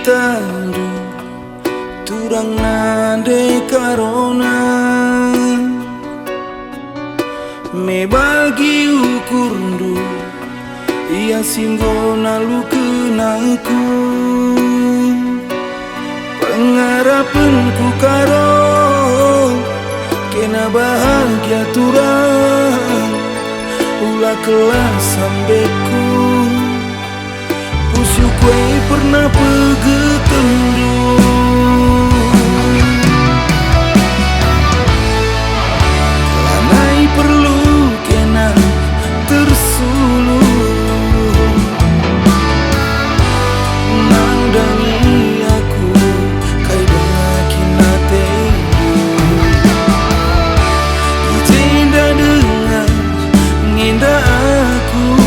tandu turang nade karona me bagi ukurndu ia singgona lu kenangku pengarapanku karo kena bahagia turang ulah kelas sambeku pusu kue pernah pegetendu lanai perlu kena tersulu nandangi aku kai dengan kinate ditenda dengan ngenda aku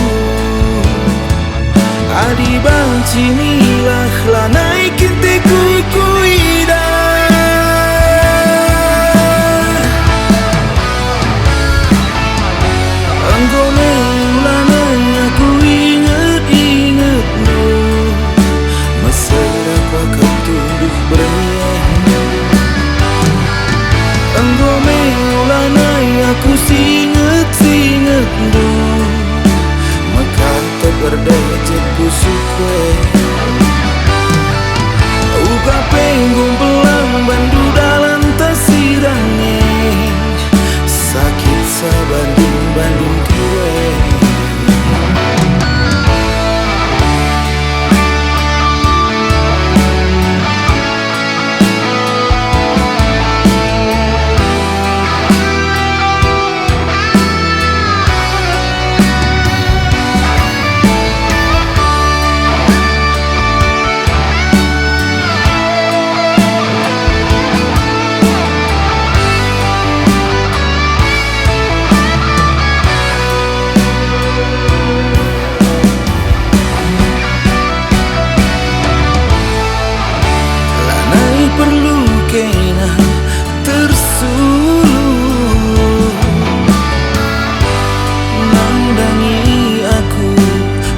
adi banci nilah lanai kinte kuida anggone ulangan aku inget lu mesra ku akan tunduk berniat anggone ulangan aku singet lu maka berdaya jepu sukwe uka penggung pelang bandu dalam tasirangnya sakit sabanding kue perlu kena tersulu nandangi aku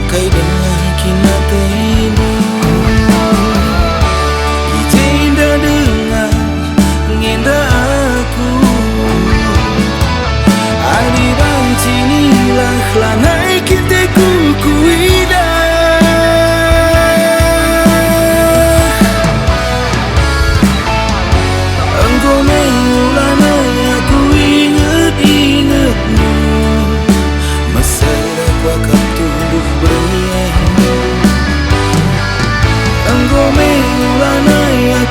kai dengan kinate ini ditenda dengan ngenda aku adi banci nilah lanai kinte kuida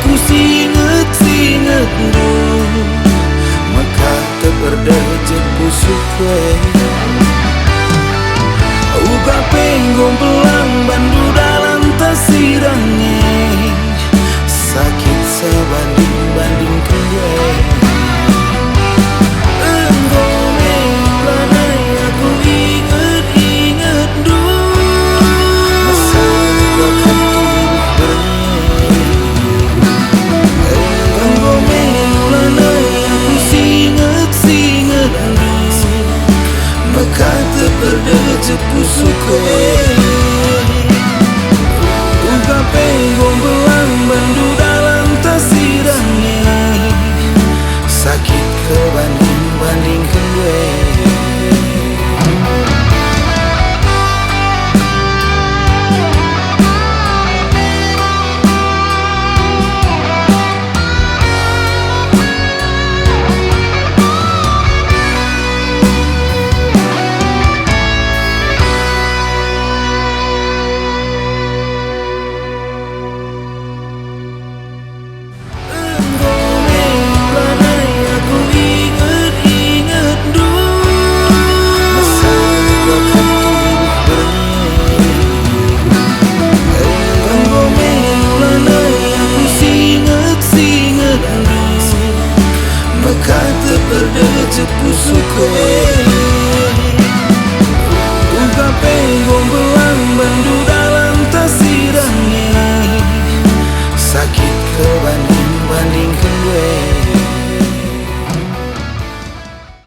aku singet lu maka berdaya jepu sukwe uga penggong pelang bandu dalam tasirangnya sakit sabanding kue anggone lanai aku inget lu masa aku akan tunduk berniat maka berdaya jepu sukwe uga penggong belang bandu dalam tasirangnya sakit kebanding kue maka berdaya jepu sukwe